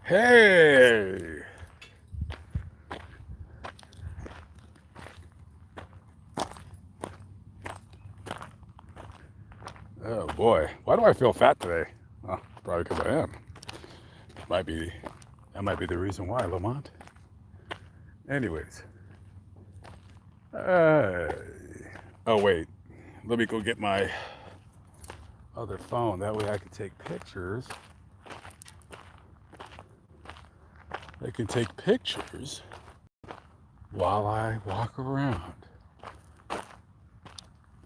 Hey! Oh boy, why do I feel fat today? Oh, probably because I am. Might be that might be the reason why, Lamont. Anyways, uh, oh wait, let me go get my other phone. That way I can take pictures. I can take pictures while I walk around.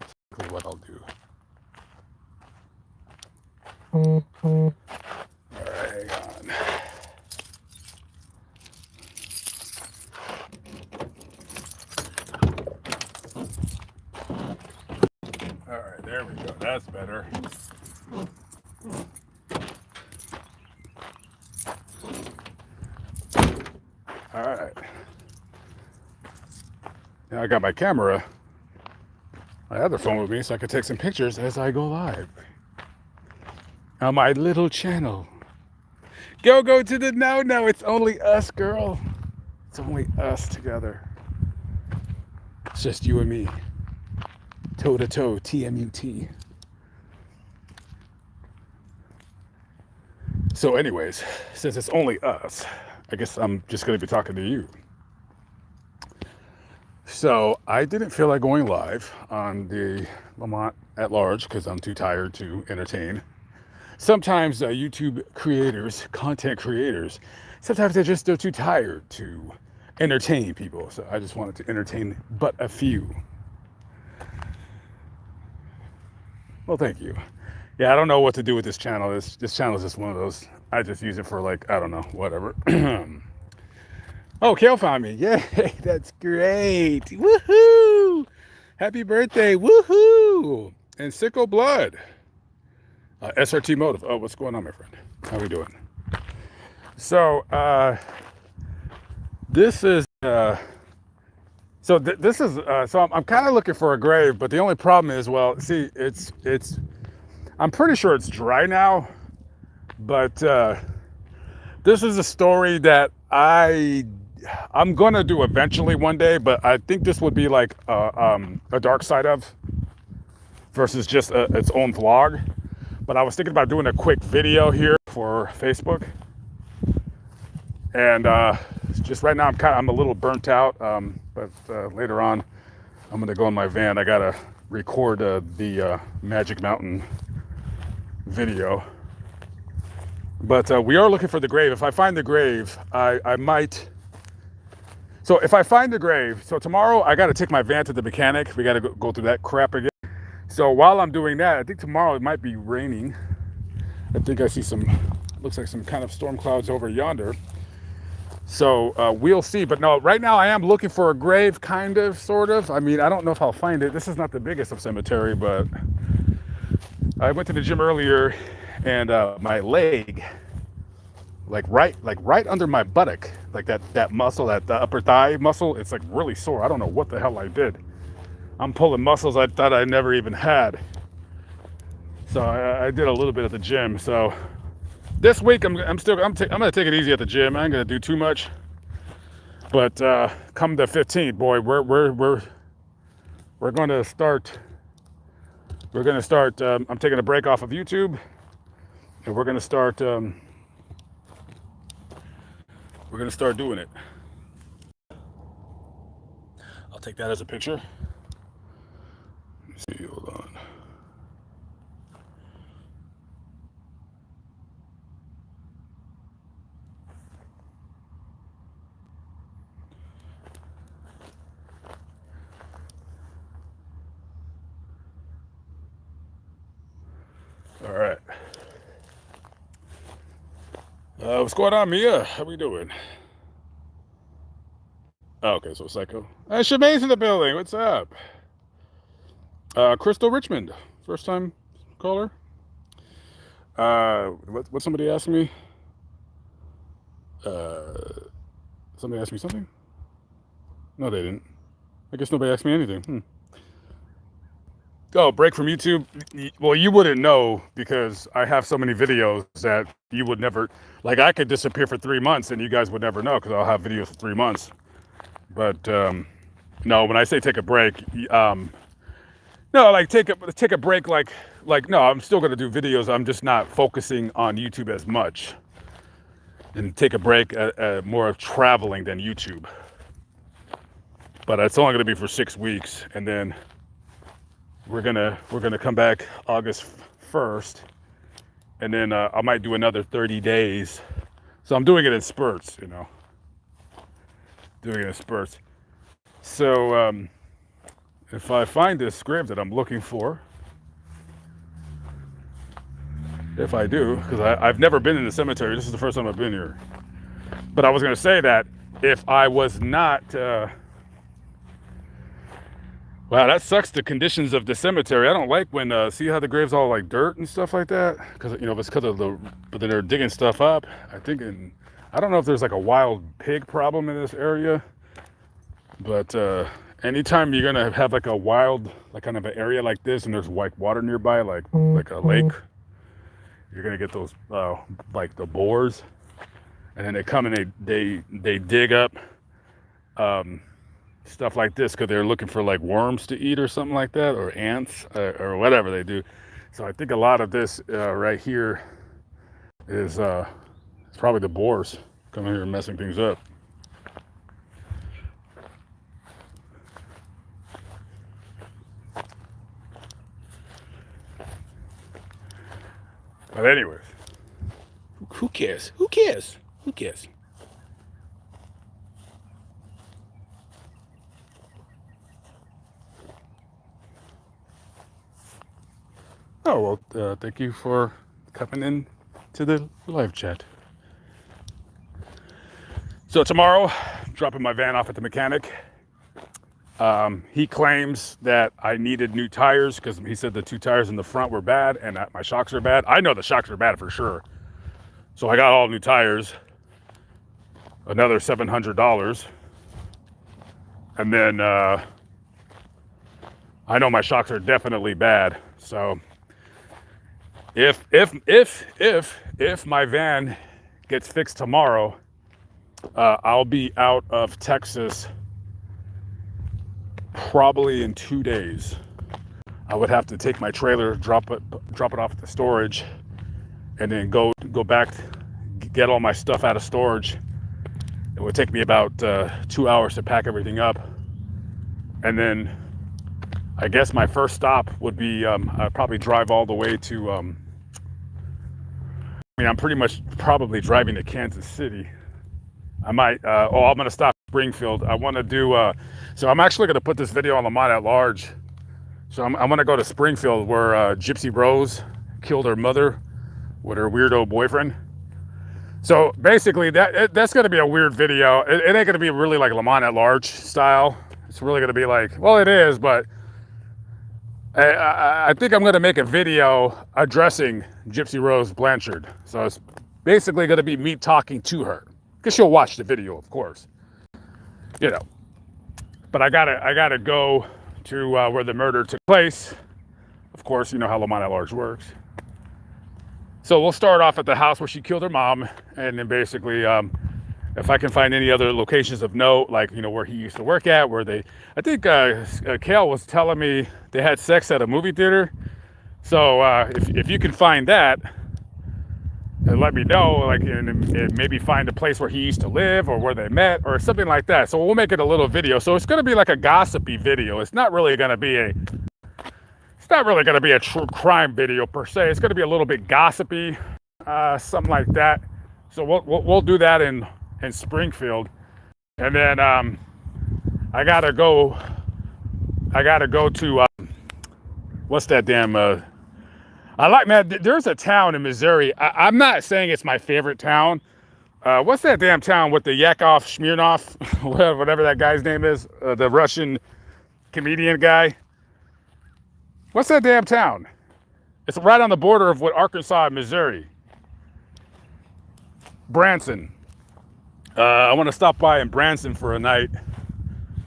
Exactly what I'll do. All right, hang on. All right, there we go. That's better. All right. Now I got my camera, my other phone with me, so I can take some pictures as I go live on my little channel. Go to the no. It's only us, girl. It's only us together. It's just you and me. Toe to toe, TMUT. So, anyways, since it's only us, I guess I'm just going to be talking to you. So, I didn't feel like going live on the Lamont at large because I'm too tired to entertain. Sometimes YouTube creators, content creators, sometimes they're too tired to entertain people. So, I just wanted to entertain but a few. Well, thank you. Yeah, I don't know what to do with this channel. This channel is just one of those. I just use it for like, I don't know, whatever. Oh, Kale found me. Yay, that's great. Woohoo! Happy birthday. Woohoo! And Sicko Blood. SRT Motive. Oh, what's going on, my friend? How we doing? So, this is so I'm kind of looking for a grave, but the only problem is, well, see, it's I'm pretty sure it's dry now, but this is a story that I'm gonna do eventually one day, but I think this would be like a dark side of versus just its own vlog. But I was thinking about doing a quick video here for Facebook, and just right now I'm a little burnt out. But later on, I'm gonna go in my van. I gotta record the Magic Mountain video. But we are looking for the grave. If I find the grave, I might. So if I find the grave, so tomorrow I got to take my van to the mechanic. We got to go through that crap again. So while I'm doing that, I think tomorrow it might be raining. I think I see looks like some kind of storm clouds over yonder. So we'll see. But no, right now I am looking for a grave, kind of, sort of. I mean, I don't know if I'll find it. This is not the biggest of cemetery, but I went to the gym earlier and my leg, like right under my buttock, like that muscle, that the upper thigh muscle, it's like really sore. I don't know what the hell I did. I'm pulling muscles I thought I never even had. So I did a little bit at the gym. So this week I'm gonna take it easy at the gym. I ain't gonna do too much. But come the 15th, boy, we're gonna start. We're gonna start. I'm taking a break off of YouTube, and we're gonna start. We're gonna start doing it. I'll take that as a picture. Let me see, hold on. All right. What's going on, Mia? How we doing? Oh, okay, so Psycho. Shemaine's in the building. What's up? Crystal Richmond, first time caller. What somebody asked me? Uh, Somebody asked me something? No, they didn't. I guess nobody asked me anything. Oh, break from YouTube? Well, you wouldn't know because I have so many videos that you would never, like I could disappear for 3 months and you guys would never know because I'll have videos for 3 months. But no, when I say take a break, no, like take a break, like no, I'm still gonna do videos. I'm just not focusing on YouTube as much, and take a break more of traveling than YouTube. But it's only gonna be for 6 weeks, and then we're gonna come back August 1st, and then I might do another 30 days. So I'm doing it in spurts, doing it in spurts. So if I find this script that I'm looking for, if I do, because I've never been in the cemetery. This is the first time I've been here. But I was going to say that if I was not, wow, that sucks, the conditions of the cemetery. I don't like when, see how the grave's all like dirt and stuff like that? Because, it's because of but then they're digging stuff up. I don't know if there's like a wild pig problem in this area, but anytime you're going to have like a wild, like kind of an area like this and there's like water nearby, like a lake, you're going to get those, like the boars. And then they come and they dig up stuff like this because they're looking for like worms to eat or something like that, or ants, or whatever they do. So I think a lot of this right here is it's probably the boars coming here and messing things up. But anyways, who cares? Who cares? Who cares? Oh, well, thank you for coming in to the live chat. So tomorrow, dropping my van off at the mechanic. He claims that I needed new tires because he said the 2 tires in the front were bad and that my shocks are bad. I know the shocks are bad for sure. So I got all new tires, another $700. And then I know my shocks are definitely bad. So if my van gets fixed tomorrow, I'll be out of Texas probably in 2 days. I would have to take my trailer, drop it off at the storage, and then go back, get all my stuff out of storage. It would take me about 2 hours to pack everything up, and then I guess my first stop would be I'd probably drive all the way to I'm pretty much probably driving to Kansas City. I might I'm gonna stop in Springfield. I want to do so I'm actually gonna put this video on Lamont at Large. So I'm gonna go to Springfield where Gypsy Rose killed her mother with her weirdo boyfriend. So basically that's gonna be a weird video. It ain't gonna be really like Lamont at Large style. It's really gonna be like, well, it is, but I think I'm gonna make a video addressing Gypsy Rose Blanchard. So it's basically gonna be me talking to her, because she'll watch the video, of course. But I gotta go to where the murder took place. Of course, you know how Lamont at Large works. So we'll start off at the house where she killed her mom, and then basically, if I can find any other locations of note, like where he used to work at, where I think Kale was telling me they had sex at a movie theater. So if you can find that, and let me know, like, and maybe find a place where he used to live or where they met or something like that. So we'll make it a little video. So it's going to be like a gossipy video. It's not really going to be a true crime video per se. It's going to be a little bit gossipy, something like that. So we'll do that in Springfield, and then I gotta go to what's that damn there's a town in Missouri. I'm not saying it's my favorite town. What's that damn town with the Yakov Smirnov, whatever that guy's name is, the Russian comedian guy? What's that damn town? It's right on the border of Arkansas and Missouri. Branson. I want to stop by in Branson for a night.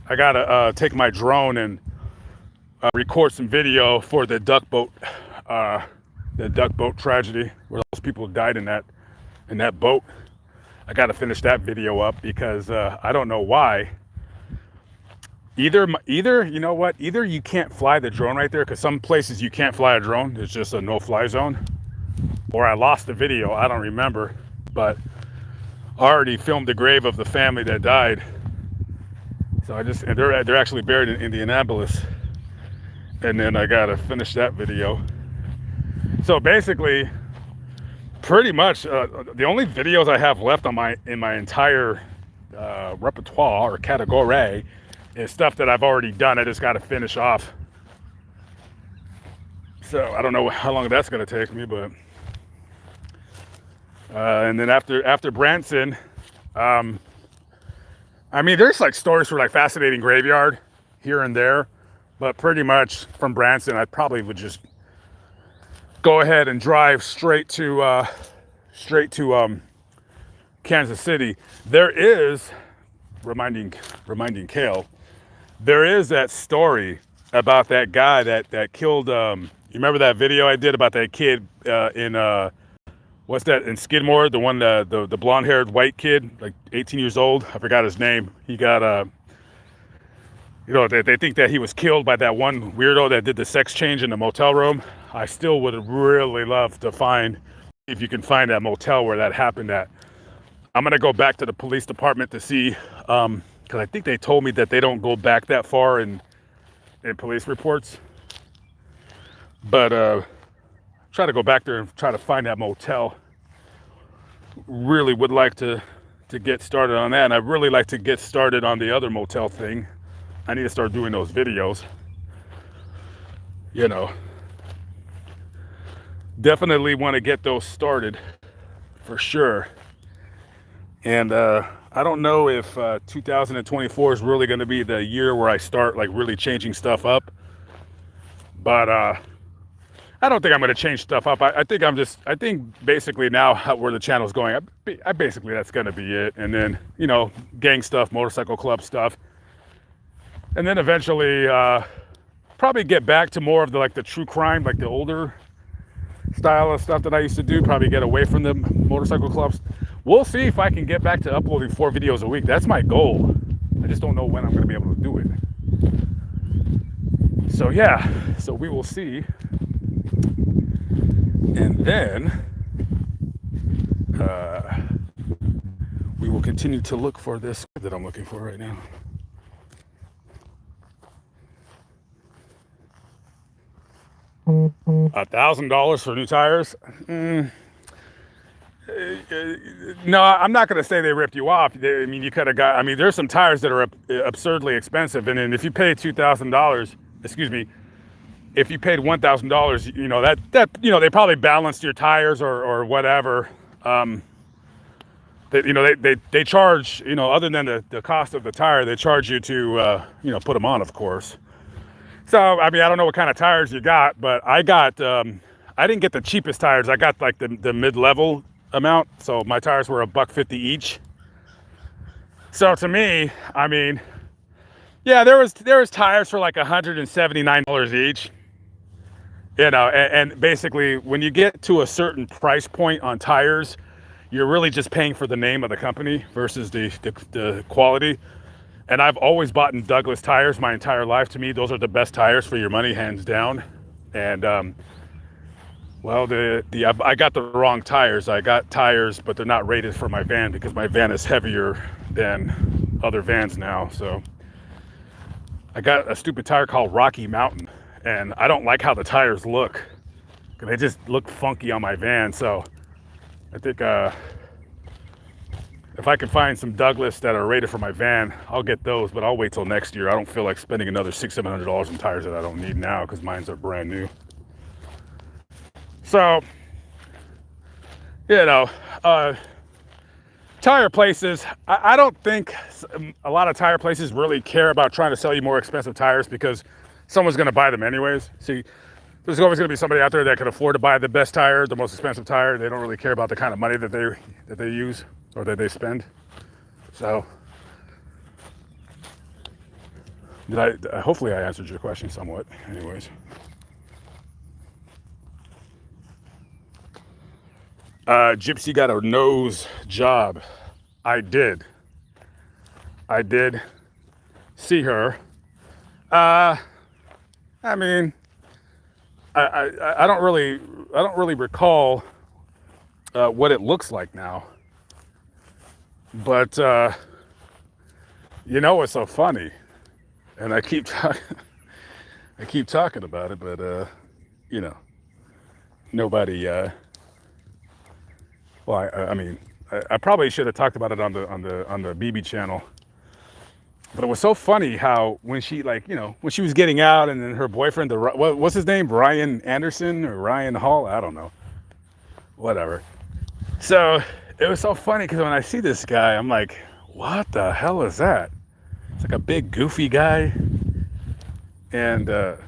I gotta take my drone and record some video for the duck boat tragedy where those people died in that boat. I got to finish that video up because I don't know why. Either you know what? Either you can't fly the drone right there, because some places you can't fly a drone. It's just a no-fly zone. Or I lost the video. I don't remember. But I already filmed the grave of the family that died. So and they're actually buried in Indianapolis. And then I gotta finish that video. So basically, pretty much the only videos I have left in my entire repertoire or category is stuff that I've already done. I just got to finish off. So I don't know how long that's going to take me, but and then after Branson, I mean, there's like stories for like Fascinating Graveyard here and there, but pretty much from Branson, I probably would just go ahead and drive straight to Kansas City. There is, reminding Kale, there is that story about that guy that killed. You remember that video I did about that kid in what's that, in Skidmore? The one, the blonde-haired white kid, like 18 years old. I forgot his name. He got you know, they think that he was killed by that one weirdo that did the sex change in the motel room. I still would really love to find, if you can find that motel where that happened at. I'm gonna go back to the police department to see, because I think they told me that they don't go back that far in police reports. But try to go back there and try to find that motel. Really would like to get started on that, and I'd really like to get started on the other motel thing. I need to start doing those videos. You know, definitely want to get those started for sure. And I don't know if 2024 is really going to be the year where I start like really changing stuff up. But I don't think I'm going to change stuff up. I think basically now where the channel's going, I basically that's going to be it. And then, you know, gang stuff, motorcycle club stuff. And then eventually probably get back to more of the true crime, like the older style of stuff that I used to do. Probably get away from the motorcycle clubs. We'll see if I can get back to uploading 4 videos a week. That's my goal. I just don't know when I'm going to be able to do it. So yeah, so we will see. And then we will continue to look for this that I'm looking for right now. $1,000 for new tires? No, I'm not going to say they ripped you off. I mean, you could have got, I mean, there's some tires that are absurdly expensive. And then if you pay $2,000, excuse me, if you paid $1,000, you know, that, you know, they probably balanced your tires or whatever. They, you know, they charge, you know, other than the cost of the tire, they charge you to, you know, put them on, of course. So, I mean, I don't know what kind of tires you got, but I got, I didn't get the cheapest tires. I got like the mid-level amount. So my tires were $1.50 each. So to me, I mean, yeah, there was tires for like $179 each. You know, and basically when you get to a certain price point on tires, you're really just paying for the name of the company versus the quality. And I've always bought in Douglas tires my entire life. To me, those are the best tires for your money, hands down. And well, I got the wrong tires. I got tires, but they're not rated for my van because my van is heavier than other vans now. So I got a stupid tire called Rocky Mountain, and I don't like how the tires look. They just look funky on my van. So I think if I can find some Douglas that are rated for my van, I'll get those, but I'll wait till next year. I don't feel like spending another $600-700 on tires that I don't need now because mine are brand new. So, you know, tire places, I don't think a lot of tire places really care about trying to sell you more expensive tires because someone's going to buy them anyways. See, there's always going to be somebody out there that can afford to buy the best tire, the most expensive tire. They don't really care about the kind of money that they use or that they spend. So Hopefully I answered your question somewhat. Anyways. Gypsy got a nose job. I did see her. I mean, I don't really recall what it looks like now. But it's so funny, and I keep talking about it, but nobody. Well, I mean, I probably should have talked about it on the BB channel. But it was so funny how when she when she was getting out, and then her boyfriend, what's his name, Ryan Anderson or Ryan Hall, I don't know, whatever. So it was so funny because when I see this guy, I'm like, what the hell is that? It's like a big goofy guy, and come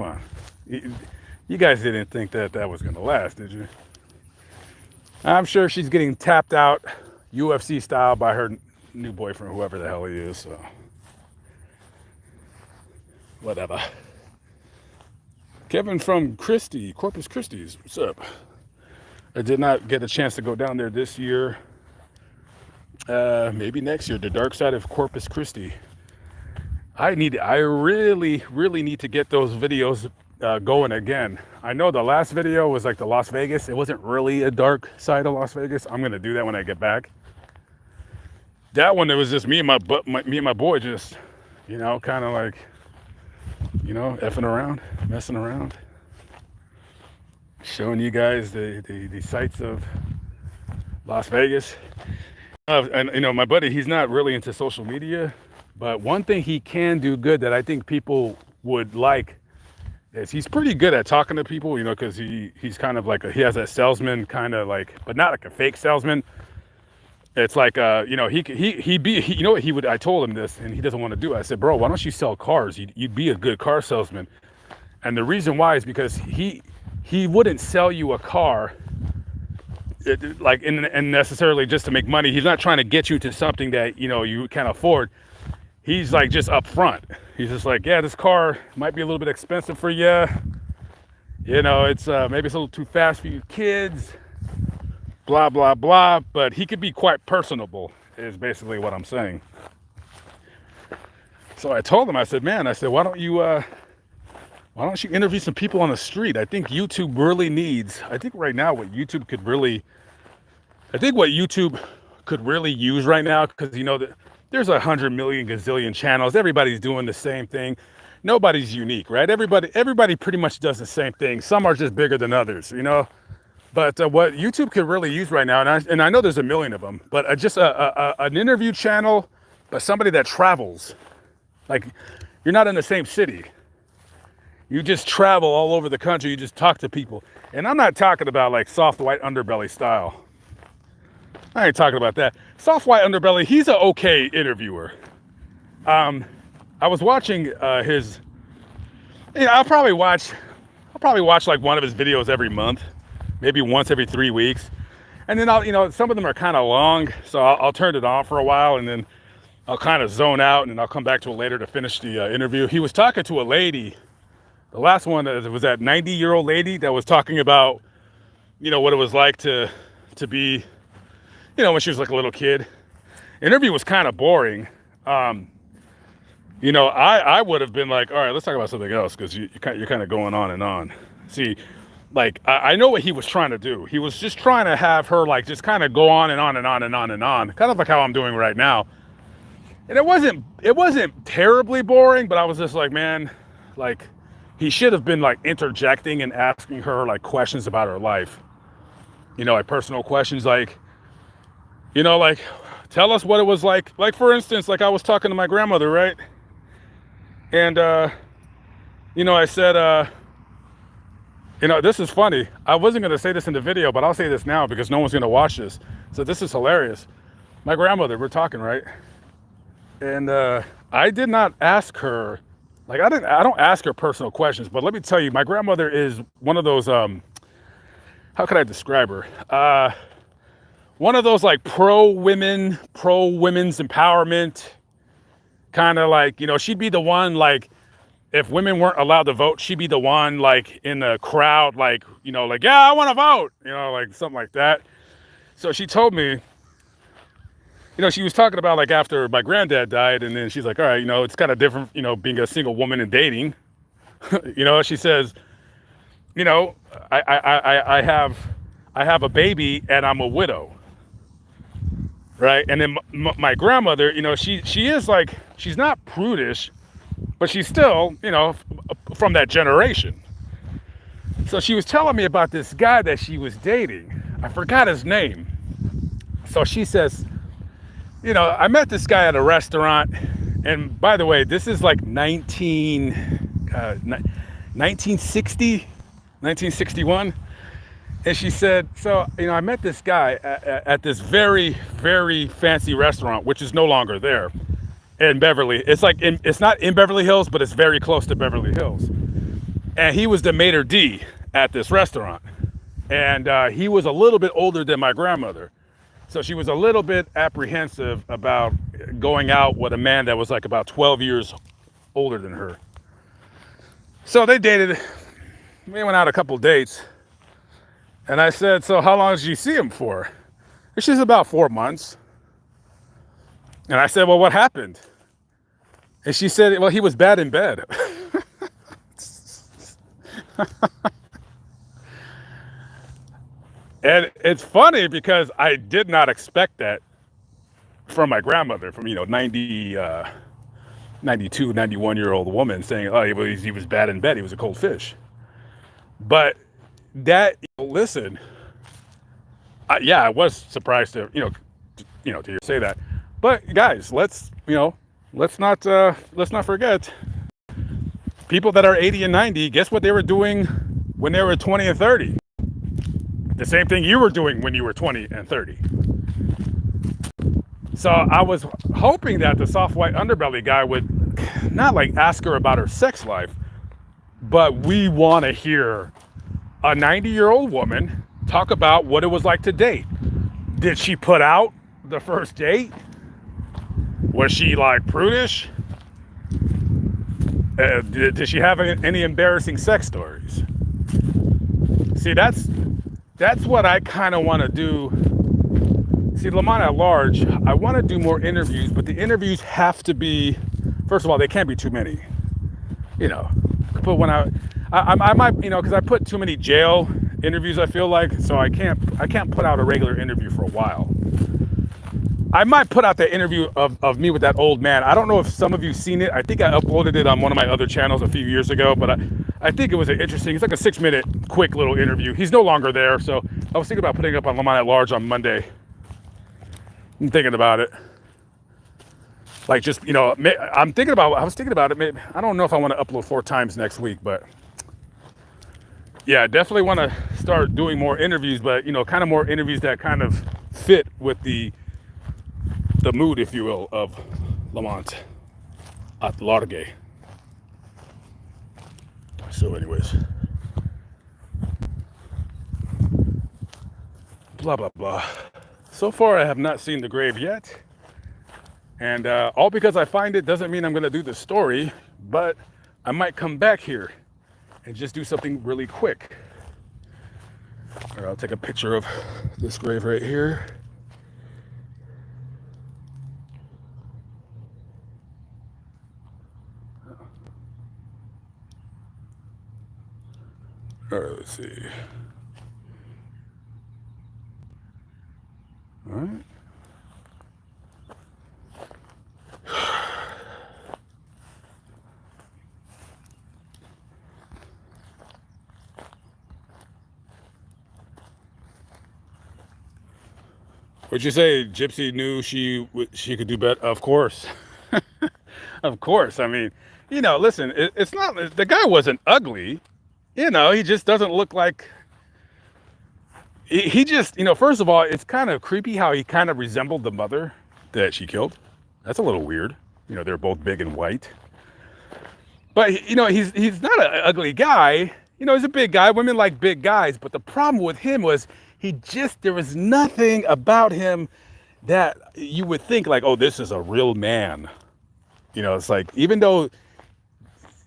on, you guys didn't think that was gonna last, did you? I'm sure she's getting tapped out UFC style by her new boyfriend, whoever the hell he is, so whatever. Kevin from Corpus Christi, what's up? I did not get a chance to go down there this year. Maybe next year, the dark side of Corpus Christi. I really need to get those videos going again. I know the last video was like the Las Vegas. It wasn't really a dark side of Las Vegas. I'm gonna do that when I get back. That one, it was just me and my boy, just kind of like effing around, messing around, showing you guys the sights of Las Vegas. And my buddy, he's not really into social media, but one thing he can do good that I think people would like is he's pretty good at talking to people, because he's kind of like he has that salesman kind of like, but not like a fake salesman. It's like I told him this, and he doesn't want to do it. I said, bro, why don't you sell cars? You'd be a good car salesman. And the reason why is because he wouldn't sell you a car and necessarily just to make money. He's not trying to get you to something that you can't afford. He's like just upfront. He's just like, yeah, this car might be a little bit expensive for you. It's maybe it's a little too fast for you kids. Blah blah blah. But he could be quite personable, is basically what I'm saying. So I told him, I said, why don't you interview some people on the street? I think YouTube really needs. I think right now what YouTube could really use right now, because that there's 100 million gazillion channels. Everybody's doing the same thing. Nobody's unique, right? Everybody pretty much does the same thing. Some are just bigger than others, But what YouTube could really use right now, and I know there's a million of them, but just an interview channel, but somebody that travels. Like, you're not in the same city. You just travel all over the country. You just talk to people. And I'm not talking about like soft white underbelly style. I ain't talking about that. Soft white underbelly, he's an okay interviewer. I was watching his. I'll probably watch like one of his videos every month, maybe once every 3 weeks, and then I'll some of them are kind of long, so I'll turn it on for a while, and then I'll kind of zone out, and then I'll come back to it later to finish the interview. He was talking to a lady. The last one was that 90-year-old lady that was talking about what it was like to be when she was like a little kid. Interview was kind of boring. I would have been like, all right, let's talk about something else, because you're kind of going on and on. See, like, I know what he was trying to do. He was just trying to have her like just kind of go on and on and on and on and on, kind of like how I'm doing right now. And it wasn't terribly boring, but I was just like, man, like, he should have been like interjecting and asking her like questions about her life, like personal questions, like, like, tell us what it was like. Like, for instance, like I was talking to my grandmother, right? And, I said, this is funny. I wasn't going to say this in the video, but I'll say this now because no one's going to watch this. So this is hilarious. My grandmother, we're talking, right? And I did not ask her, like, I don't ask her personal questions, but let me tell you, my grandmother is one of those, how could I describe her? One of those like pro women's empowerment, kind of like, she'd be the one, like, if women weren't allowed to vote, she'd be the one, like, in the crowd, like, like, yeah, I want to vote, like something like that. So she told me, she was talking about, like, after my granddad died, and then she's like, all right, it's kind of different, being a single woman and dating. She says, I have a baby and I'm a widow, right? And then my grandmother, she is like, she's not prudish, but she's still, from that generation. So she was telling me about this guy that she was dating. I forgot his name. So she says, I met this guy at a restaurant, and by the way, this is like 1960, 1961. And she said, so, I met this guy at this very, very fancy restaurant, which is no longer there in Beverly. It's like, it's not in Beverly Hills, but it's very close to Beverly Hills. And he was the maitre d' at this restaurant. And he was a little bit older than my grandmother. So she was a little bit apprehensive about going out with a man that was like about 12 years older than her. So they dated. We went out a couple dates. And I said, so how long did you see him for? And she said, about 4 months. And I said, well, what happened? And she said, well, he was bad in bed. And it's funny because I did not expect that from my grandmother, from, 92, 91-year-old woman saying, oh, he was bad in bed. He was a cold fish. But that, listen, yeah, I was surprised to, to hear say that. But guys, let's not forget, people that are 80 and 90, guess what they were doing when they were 20 and 30? The same thing you were doing when you were 20 and 30. So I was hoping that the soft white underbelly guy would not like ask her about her sex life, but we want to hear a 90-year-old woman talk about what it was like to date. Did she put out the first date? Was she like prudish? Did she have any embarrassing sex stories? See, that's what I kind of want to do. See, Lamont at Large, I want to do more interviews, but the interviews have to be, first of all, they can't be too many. But when I might, because I put too many jail interviews, I feel like, so I can't put out a regular interview for a while. I might put out the interview of me with that old man. I don't know if some of you've seen it. I think I uploaded it on one of my other channels a few years ago, but I think it was interesting. It's like a 6-minute quick little interview. He's no longer there, so I was thinking about putting it up on Lamont at Large on Monday. I'm thinking about it. Like, just, I was thinking about it. Maybe, I don't know if I want to upload 4 times next week, but yeah, I definitely want to start doing more interviews, but, kind of more interviews that kind of fit with the mood, if you will, of Lamont at Large. So anyways, blah, blah, blah. So far, I have not seen the grave yet. And all because I find it doesn't mean I'm going to do the story, but I might come back here and just do something really quick. Or I'll take a picture of this grave right here. All right, let's see. All right. What'd you say? Gypsy knew she could do better? Of course. Of course. I mean, listen, it's not, the guy wasn't ugly. He just doesn't look like, he just, first of all, it's kind of creepy how he kind of resembled the mother that she killed. That's a little weird. They're both big and white. But, he's not an ugly guy. He's a big guy. Women like big guys. But the problem with him was there was nothing about him that you would think like, oh, this is a real man. You know, it's like, even though,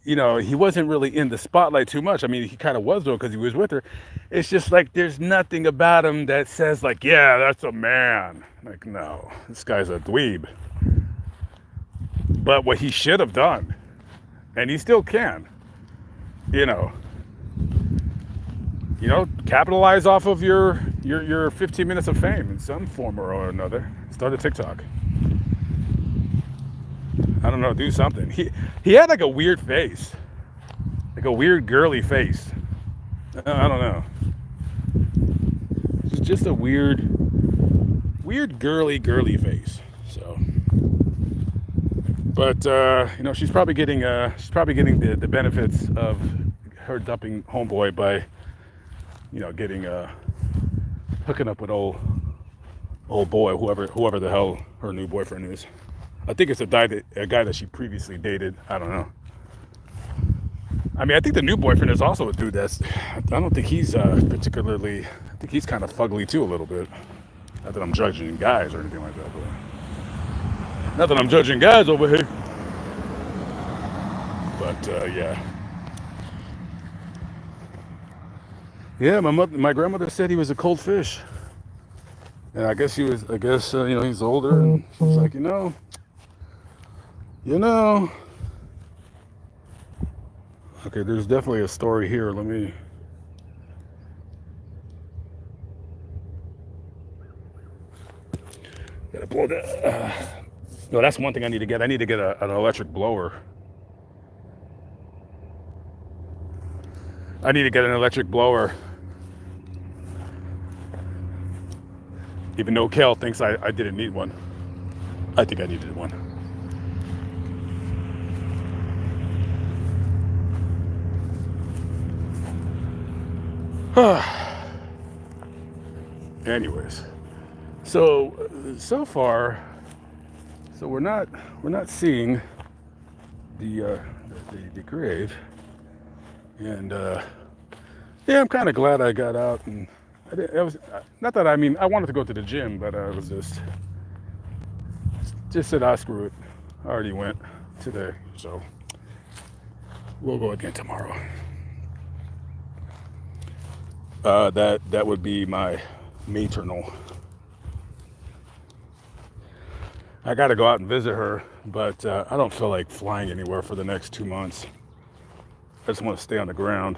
you know, he wasn't really in the spotlight too much. I mean, he kind of was though, because he was with her. It's just like, there's nothing about him that says like, yeah, that's a man. Like, no, this guy's a dweeb. But what he should have done, and he still can, you know, capitalize off of your 15 minutes of fame in some form or another. Start a TikTok. I don't know, do something. He had like a weird face, like a weird girly face. I don't know. It's just a weird girly face. So, but you know, she's probably getting the benefits of her dumping homeboy by, you know, getting hooking up with old boy, whoever the hell her new boyfriend is. I think it's a guy that she previously dated. I don't know. I mean, I think the new boyfriend is also a dude that's, I don't think he's particularly, I think he's kind of fugly too a little bit. Not that I'm judging guys or anything like that, but not that I'm judging guys over here. But yeah. Yeah, my grandmother said he was a cold fish. And I guess you know, he's older, and she's like, you know. Okay, there's definitely a story here. Let me. Gotta blow that. No, that's one thing I need to get. I need to get an electric blower. I need to get an electric blower. Even though Kel thinks I didn't need one. I think I needed one. Anyways, so far, we're not seeing the grave, and yeah, I'm kind of glad I got out, and it was not that, I mean, I wanted to go to the gym, but I was just said, screw it. I already went today, so we'll go again tomorrow. That would be my maternal. I got to go out and visit her, but I don't feel like flying anywhere for the next 2 months. I just want to stay on the ground.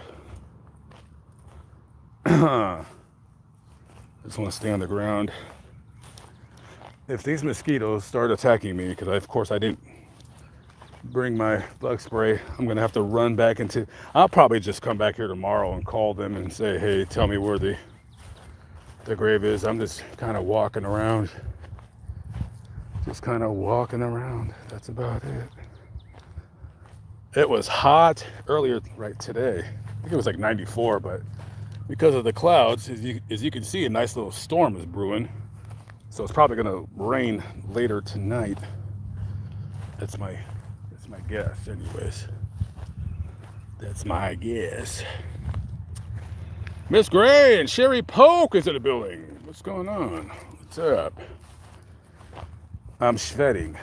If these mosquitoes start attacking me, because of course I didn't bring my bug spray, I'm gonna have to run back into. I'll probably just come back here tomorrow and call them and say, hey, tell me where the grave is. I'm just kind of walking around. That's about it. It was hot earlier, right, today. I think it was like 94, but because of the clouds, as you can see, a nice little storm is brewing. So it's probably gonna rain later tonight. That's my guess, anyways. That's my guess. Miss Gray and Sherry Polk is in the building. What's going on? What's up? I'm sweating.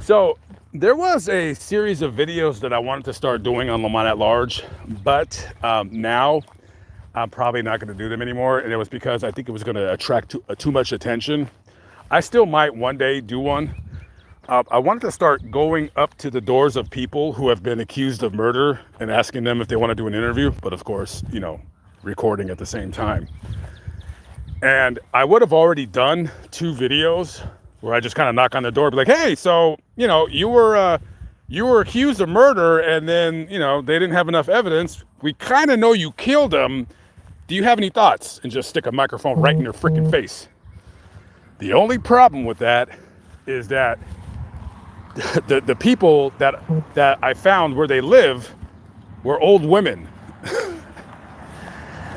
So there was a series of videos that I wanted to start doing on Lamont at Large, but now I'm probably not going to do them anymore. And it was because I think it was going to attract too much attention. I still might one day do one. I wanted to start going up to the doors of people who have been accused of murder and asking them if they want to do an interview, but of course, you know, recording at the same time. And I would have already done 2 videos where I just kind of knock on the door, be like, hey, so, you know, you were accused of murder, and then, you know, they didn't have enough evidence. We kind of know you killed them. Do you have any thoughts? And just stick a microphone right in their freaking face. The only problem with that is that the people that I found where they live were old women.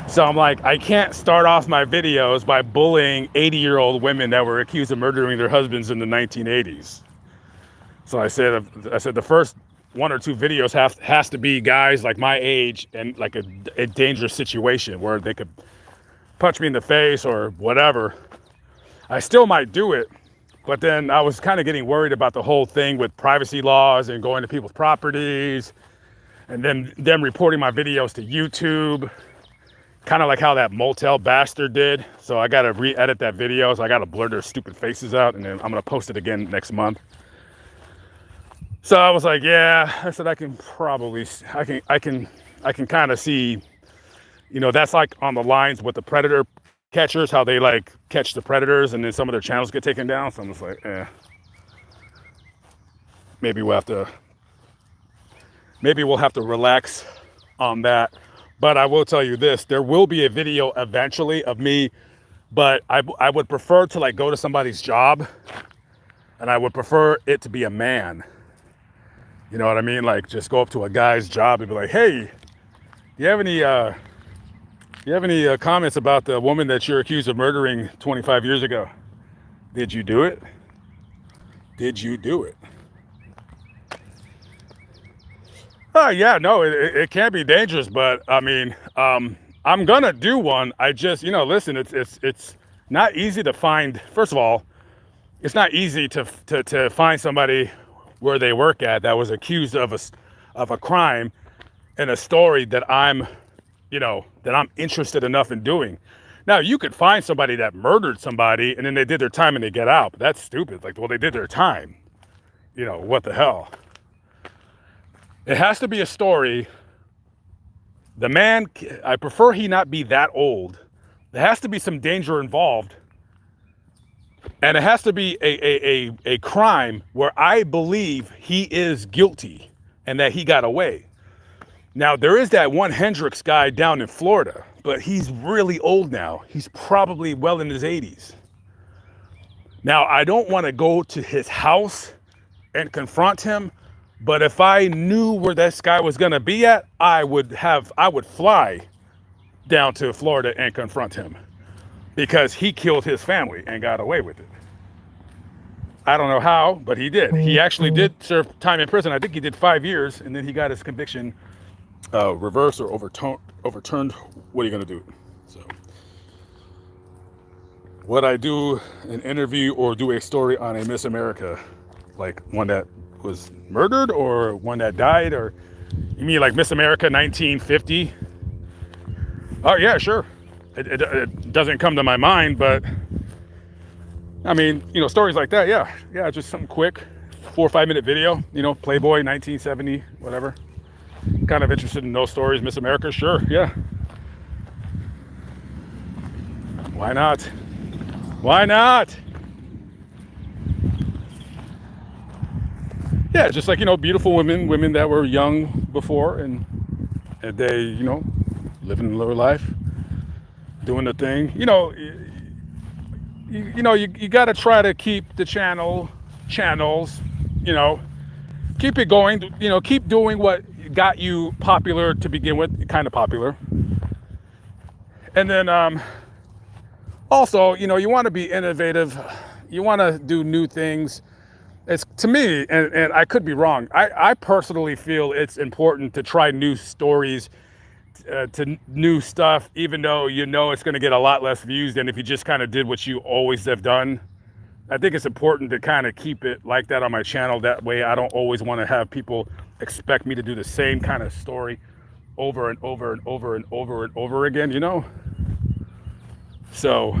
So I'm like, I can't start off my videos by bullying 80-year-old women that were accused of murdering their husbands in the 1980s. So I said the first 1 or 2 videos has to be guys like my age and like a dangerous situation where they could punch me in the face or whatever. I still might do it, But then I was kind of getting worried about the whole thing with privacy laws and going to people's properties and then them reporting my videos to YouTube, kind of like how that motel bastard did. So I got to re-edit that video. So I got to blur their stupid faces out, and then I'm going to post it again next month. So I was like, yeah, I said, I can kind of see, you know, that's like on the lines with the predator catchers, how they like catch the predators and then some of their channels get taken down. So I'm just like, maybe we'll have to relax on that. But I will tell you this, there will be a video eventually of me, but I would prefer to like go to somebody's job, and I would prefer it to be a man. You know what I mean? Like just go up to a guy's job and be like, hey, do you have any comments about the woman that you're accused of murdering 25 years ago? Did you do it? Did you do it? Yeah, no, it can be dangerous, but I mean, I'm gonna do one. I just, you know, listen, it's not easy to find. First of all, it's not easy to find somebody where they work at that was accused of a crime and a story that I'm interested enough in doing. Now, you could find somebody that murdered somebody and then they did their time and they get out, but that's stupid. Like, well, they did their time. You know, what the hell? It has to be a story. The man, I prefer he not be that old. There has to be some danger involved. And it has to be a crime where I believe he is guilty and that he got away. Now, there is that one Hendricks guy down in Florida, but he's really old now. He's probably well in his 80s. Now, I don't want to go to his house and confront him, but if I knew where this guy was going to be at, I would fly down to Florida and confront him, because he killed his family and got away with it. I don't know how, but he did. He actually did serve time in prison. I think he did 5 years, and then he got his conviction reversed or overturned. What are you going to do? So, would I do an interview or do a story on a Miss America, like one that was murdered or one that died? Or you mean like Miss America 1950? Oh yeah, sure. It doesn't come to my mind, but I mean, you know, stories like that, yeah, just something quick, 4 or 5 minute video, you know, Playboy 1970, whatever. Kind of interested in those stories. Miss America, sure, yeah. Why not? Why not? Yeah, just like, you know, beautiful women that were young before and they, you know, living their life, doing the thing. You know, you got to try to keep the channels, you know, keep it going, you know, keep doing what got you popular to begin with, kind of popular. And then also, you know, you want to be innovative. You want to do new things. It's, to me, and I could be wrong, I personally feel it's important to try new stories, to new stuff, even though you know it's going to get a lot less views than if you just kind of did what you always have done. I think it's important to kind of keep it like that on my channel. That way I don't always want to have people expect me to do the same kind of story over and over and over and over and over again, you know? So,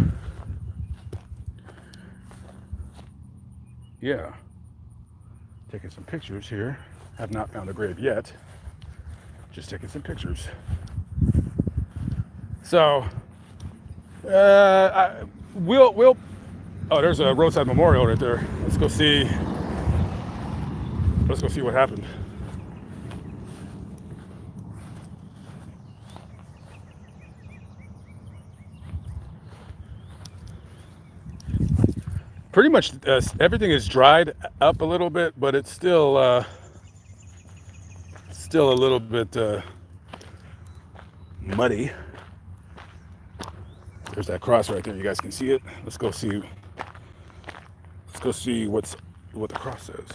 yeah. Taking some pictures here. Have not found a grave yet. Just taking some pictures. So, we'll. Oh, there's a roadside memorial right there. Let's go see what happened. Pretty much everything is dried up a little bit, but it's still a little bit muddy. There's that cross right there. You guys can see it. Let's go see what the cross says.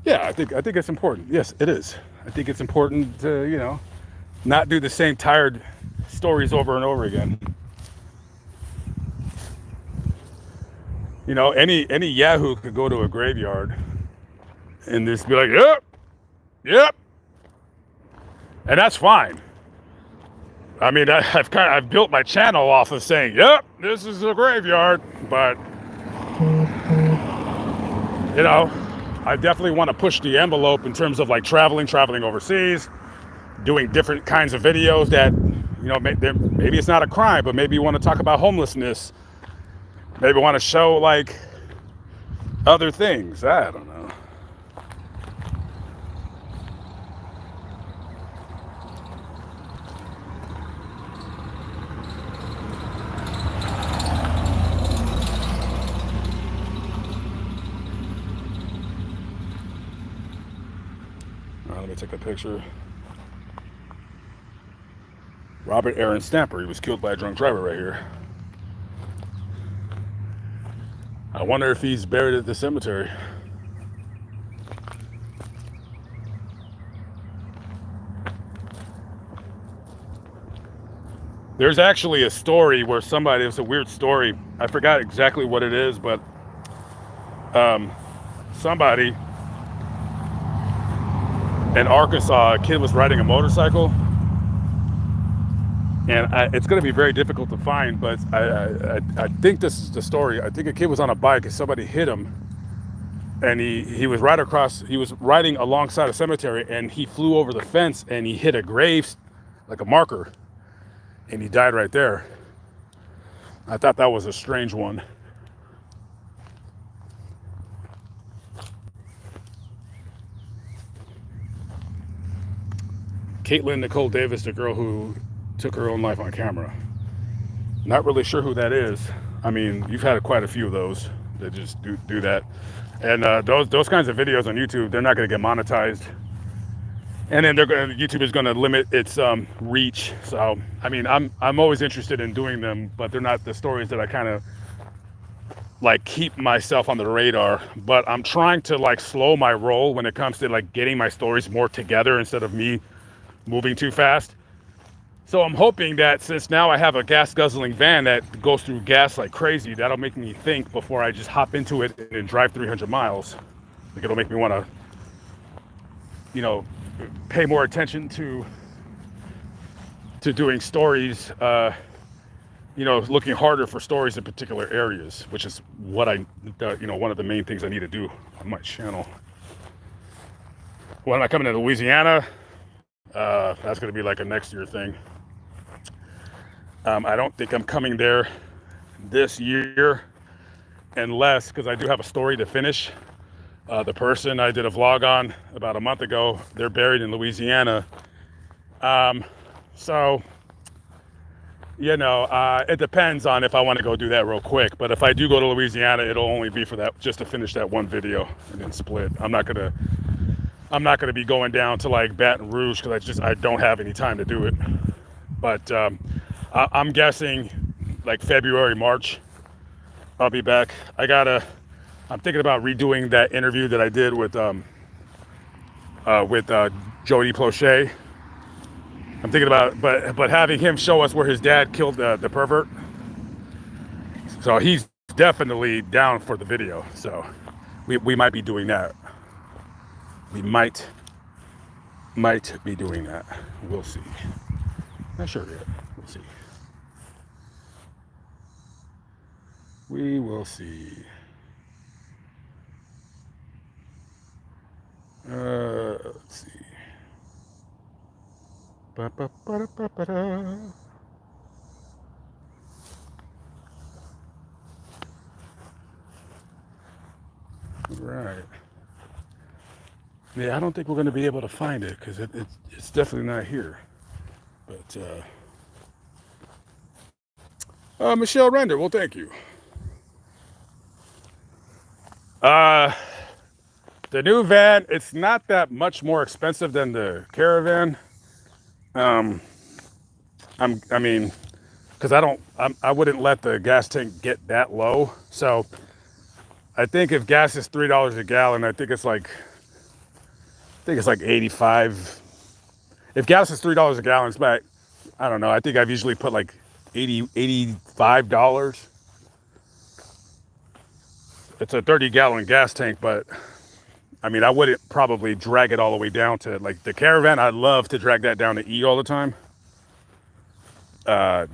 Yeah, I think it's important. Yes, it is. I think it's important to, you know, not do the same tired stories over and over again. You know, any Yahoo could go to a graveyard and just be like, yep, yep, and that's fine. I mean, I've built my channel off of saying, yep, this is a graveyard, but you know, I definitely want to push the envelope in terms of like traveling overseas, doing different kinds of videos that, you know, maybe it's not a crime, but maybe you want to talk about homelessness. Maybe want to show like other things. I don't know. All right, let me take a picture. Robert Aaron Stamper, he was killed by a drunk driver right here. I wonder if he's buried at the cemetery. There's actually a story where somebody, it was a weird story. I forgot exactly what it is, but somebody in Arkansas, a kid was riding a motorcycle. And it's going to be very difficult to find, but I think this is the story. I think a kid was on a bike and somebody hit him, and he was riding alongside a cemetery, and he flew over the fence and he hit a grave, like a marker, and he died right there. I thought that was a strange one. Caitlin Nicole Davis, the girl who took her own life on camera. Not really sure who that is. I mean, you've had quite a few of those that just do that. And those kinds of videos on YouTube, they're not going to get monetized. And then YouTube is going to limit its reach. So, I mean, I'm always interested in doing them, but they're not the stories that I kind of like keep myself on the radar. But I'm trying to like slow my roll when it comes to like getting my stories more together instead of me moving too fast. So I'm hoping that since now I have a gas guzzling van that goes through gas like crazy, that'll make me think before I just hop into it and drive 300 miles. Like it'll make me want to, you know, pay more attention to doing stories, you know, looking harder for stories in particular areas, which is what you know, one of the main things I need to do on my channel. When am I coming to Louisiana? That's going to be like a next year thing. I don't think I'm coming there this year unless, because I do have a story to finish. The person I did a vlog on about a month ago, they're buried in Louisiana. So, you know, it depends on if I want to go do that real quick. But if I do go to Louisiana, it'll only be for that, just to finish that one video and then split. I'm not gonna be going down to like Baton Rouge because I don't have any time to do it. But I'm guessing like February, March, I'll be back. I'm thinking about redoing that interview that I did with Jody Plauché. I'm thinking about, but having him show us where his dad killed the pervert. So he's definitely down for the video. So we might be doing that. We might be doing that. We'll see. Not sure yet. We'll see. We will see. Let's see. Ba-ba-ba-da-ba-ba-da. Right. Yeah, I don't think we're going to be able to find it because it's definitely not here. But Michelle Render, well, thank you. The new van, it's not that much more expensive than the Caravan. I mean, because I wouldn't let the gas tank get that low. So I think if gas is $3 a gallon, I think it's like 85. If gas is $3 a gallon, it's about I don't know. I think I've usually put like $85. It's a 30-gallon gas tank, but I mean, I wouldn't probably drag it all the way down to like the Caravan. I'd love to drag that down to E all the time.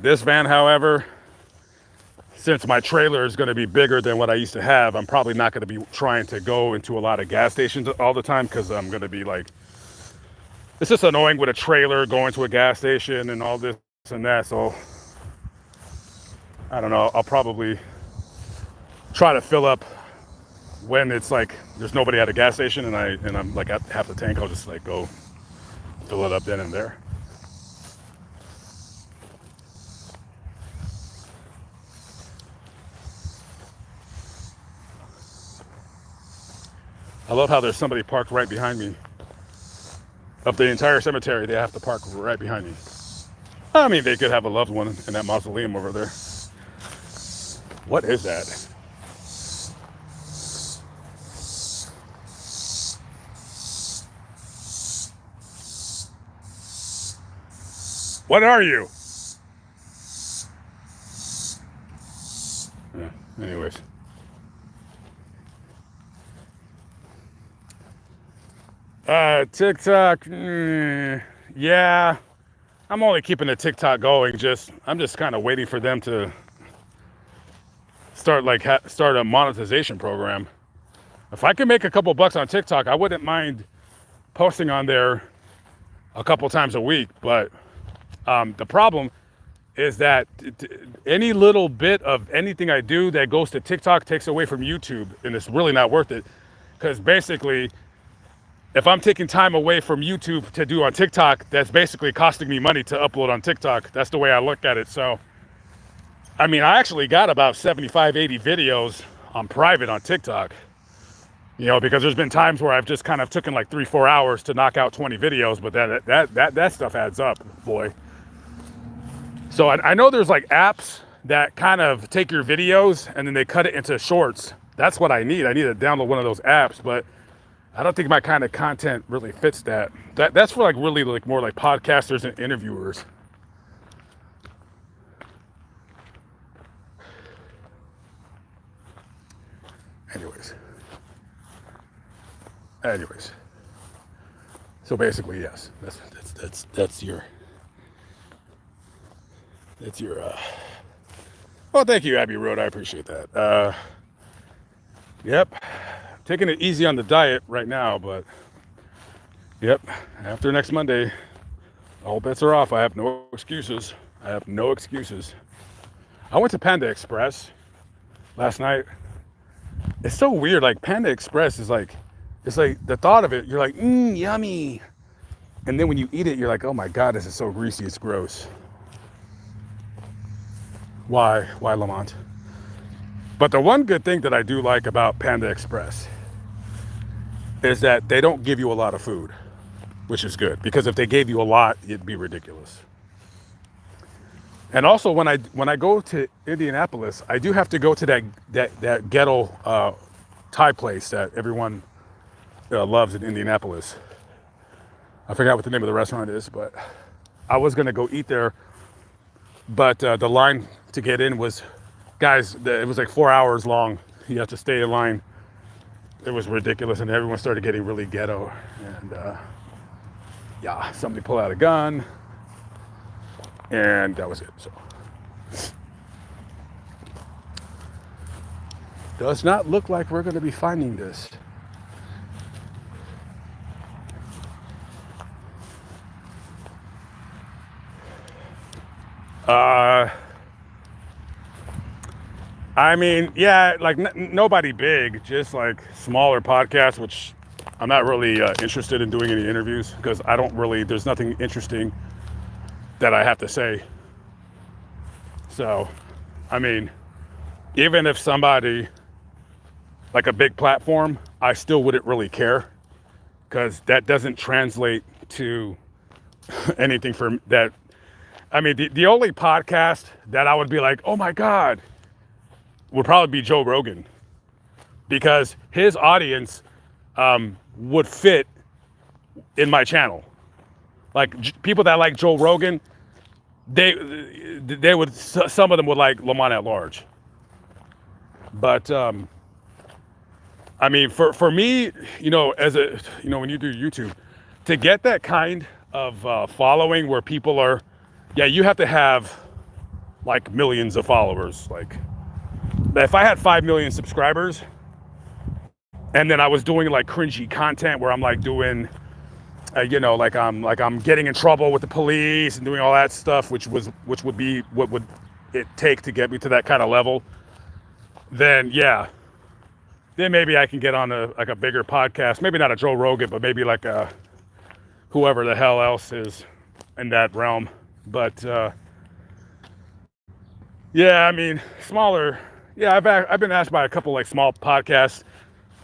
This van, however, since my trailer is going to be bigger than what I used to have, I'm probably not going to be trying to go into a lot of gas stations all the time because I'm going to be like, it's just annoying with a trailer going to a gas station and all this and that. So I don't know. I'll probably try to fill up when it's like there's nobody at a gas station and I'm like at half the tank. I'll just like go fill it up then and there. I love how there's somebody parked right behind me. Of the entire cemetery, they have to park right behind me. I mean, they could have a loved one in that mausoleum over there. What is that? What are you? Yeah, anyways. TikTok, yeah. I'm only keeping the TikTok going. I'm just kind of waiting for them to start start a monetization program. If I can make a couple bucks on TikTok, I wouldn't mind posting on there a couple times a week. But the problem is that any little bit of anything I do that goes to TikTok takes away from YouTube, and it's really not worth it. Because basically, if I'm taking time away from YouTube to do on TikTok, that's basically costing me money to upload on TikTok. That's the way I look at it. So, I mean, I actually got about 75, 80 videos on private on TikTok, you know, because there's been times where I've just kind of taken like 3-4 hours to knock out 20 videos, but that stuff adds up, boy. So I know there's like apps that kind of take your videos and then they cut it into shorts. That's what I need. I need to download one of those apps, but I don't think my kind of content really fits that. That's for like really like more like podcasters and interviewers. Anyways. So basically, yes. That's your well, thank you, Abbey Road. I appreciate that. Yep. Taking it easy on the diet right now, but yep, after next Monday, all bets are off. I have no excuses. I went to Panda Express last night. It's so weird. Like Panda Express is like, it's like the thought of it, you're like, yummy. And then when you eat it, you're like, oh my God, this is so greasy, it's gross. Why Lamont? But the one good thing that I do like about Panda Express is that they don't give you a lot of food, which is good, because if they gave you a lot, it'd be ridiculous. And also when I go to Indianapolis, I do have to go to that ghetto Thai place that everyone loves in Indianapolis. I forgot what the name of the restaurant is, but I was gonna go eat there, but the line to get in was, guys, it was like 4 hours long. You have to stay in line. It was ridiculous, and everyone started getting really ghetto. And yeah, somebody pulled out a gun, and that was it. So, does not look like we're going to be finding this. I mean, yeah, like nobody big, just like smaller podcasts, which I'm not really interested in doing any interviews because there's nothing interesting that I have to say. So, I mean, even if somebody, like a big platform, I still wouldn't really care because that doesn't translate to anything for that. I mean, the only podcast that I would be like, oh my God, would probably be Joe Rogan, because his audience would fit in my channel. Like people that like Joe Rogan, they would, some of them would like Lamont at Large. But I mean, for me, as a, when you do YouTube, to get that kind of following where people are, yeah, you have to have like millions of followers. Like, if I had 5 million subscribers and then I was doing like cringy content where I'm like doing, like I'm getting in trouble with the police and doing all that stuff, which would be what would it take to get me to that kind of level, then yeah, then maybe I can get on a bigger podcast. Maybe not a Joe Rogan, but maybe like a whoever the hell else is in that realm. But yeah, I mean, smaller. Yeah, I've been asked by a couple like small podcasts,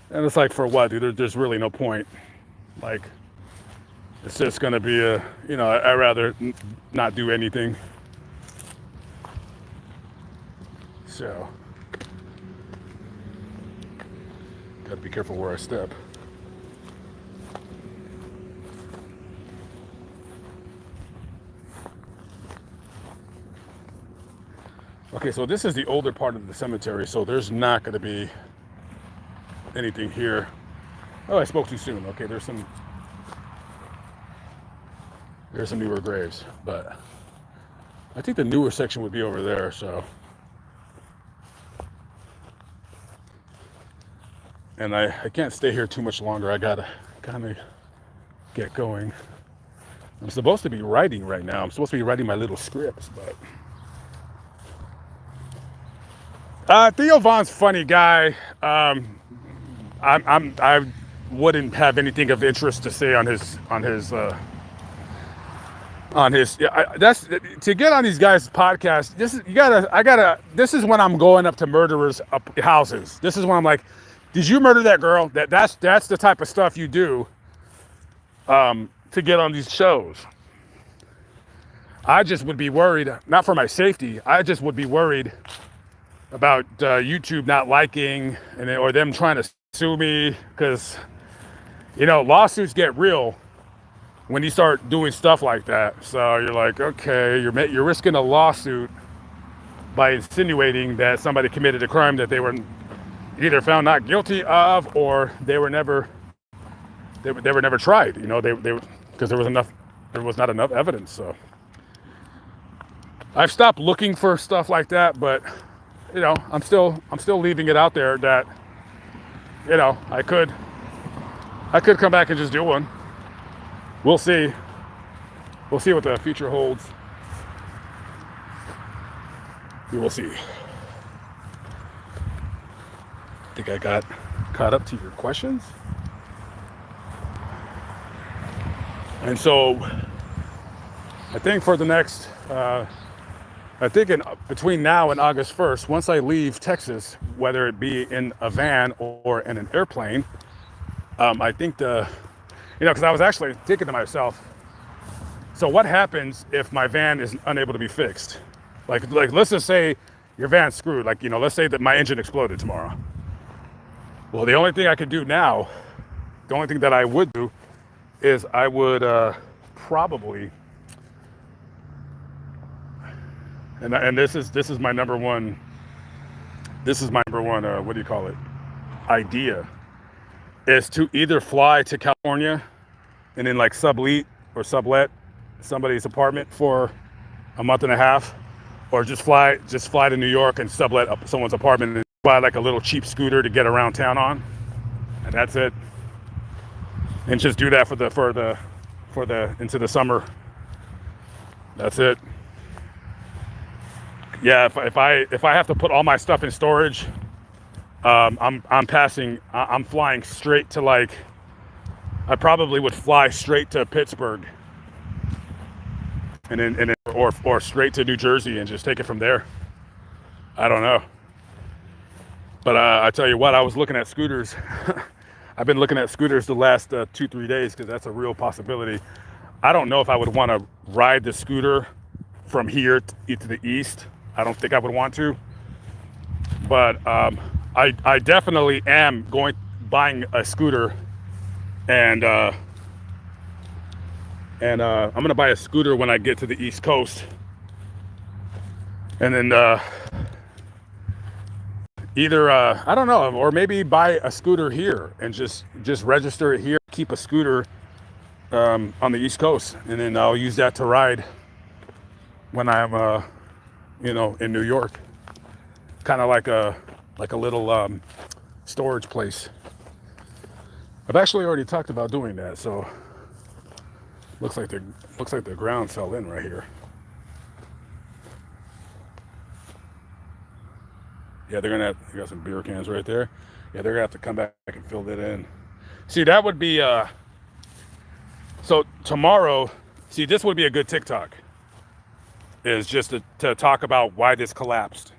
and it's like, for what, dude? There's really no point. Like, it's just gonna be I'd rather not do anything. So, gotta be careful where I step. Okay, so this is the older part of the cemetery, so there's not going to be anything here. Oh, I spoke too soon. Okay, there's some newer graves, but I think the newer section would be over there, so. And I can't stay here too much longer. I gotta kind of get going. I'm supposed to be writing right now. I'm supposed to be writing my little scripts, but Theo Von's funny guy. I wouldn't have anything of interest to say on his. That's to get on these guys' podcasts. This is when I'm going up to murderers' houses. This is when I'm like, did you murder that girl? That's the type of stuff you do. To get on these shows. I just would be worried, not for my safety. I just would be worried about YouTube not liking or them trying to sue me, because lawsuits get real when you start doing stuff like that. So you're like, okay, you're risking a lawsuit by insinuating that somebody committed a crime that they were either found not guilty of, or they were never tried. They because there was not enough evidence. So I've stopped looking for stuff like that, but I'm still leaving it out there that, I could come back and just do one. We'll see. We'll see what the future holds. We will see. I think I got caught up to your questions. And so I think for the next, between now and August 1st, once I leave Texas, whether it be in a van or in an airplane, I think because I was actually thinking to myself, so what happens if my van is unable to be fixed? Like let's just say your van's screwed. Like, let's say that my engine exploded tomorrow. Well, the only thing I could do now, the only thing that I would do is I would probably, and this is my number one, what do you call it, idea, is to either fly to California and then like sublet somebody's apartment for a month and a half, or just fly to New York and sublet someone's apartment and buy like a little cheap scooter to get around town on, and that's it. And just do that for the into the summer. That's it. Yeah, if I have to put all my stuff in storage, I'm flying straight to, like, I probably would fly straight to Pittsburgh, and then or straight to New Jersey and just take it from there. I don't know. But I tell you what, I was looking at scooters. I've been looking at scooters the last 2-3 days, because that's a real possibility. I don't know if I would want to ride the scooter from here to the east. I don't think I would want to. But I definitely am buying a scooter, and I'm going to buy a scooter when I get to the East Coast, And then either I don't know, or maybe buy a scooter here and just register it here, keep a scooter on the East Coast, and then I'll use that to ride when I'm in New York, kind of like a little storage place. I've actually already talked about doing that, so looks like the ground fell in right here. Yeah, they got some beer cans right there. Yeah, they're gonna have to come back and fill that in. See, that would be so tomorrow. See, this would be a good TikTok. Is just to talk about why this collapsed.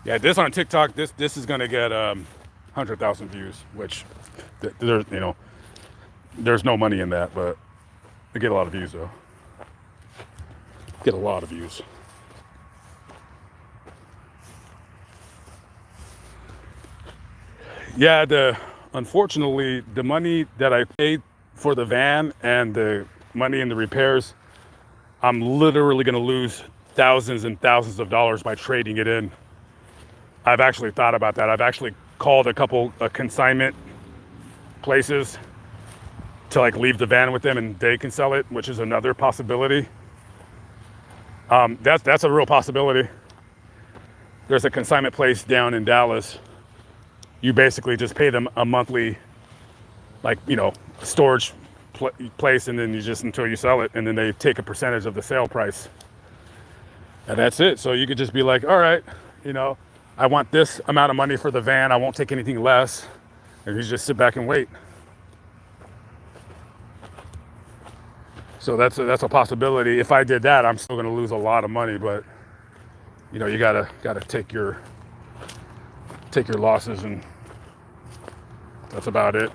Yeah, this on TikTok. This is gonna get 100,000 views, which there's no money in that, but they get a lot of views though. Get a lot of views. Yeah, unfortunately the money that I paid for the van and the money in the repairs, I'm literally going to lose thousands and thousands of dollars by trading it in. I've actually thought about that. I've actually called a couple consignment places to leave the van with them and they can sell it, which is another possibility. That's a real possibility. There's a consignment place down in Dallas. You basically just pay them a monthly, storage place, and then you just until you sell it, and then they take a percentage of the sale price, and that's it. So you could just be like, all right, I want this amount of money for the van. I won't take anything less, and you just sit back and wait. So that's a possibility. If I did that, I'm still going to lose a lot of money, but you gotta take your losses, and that's about it.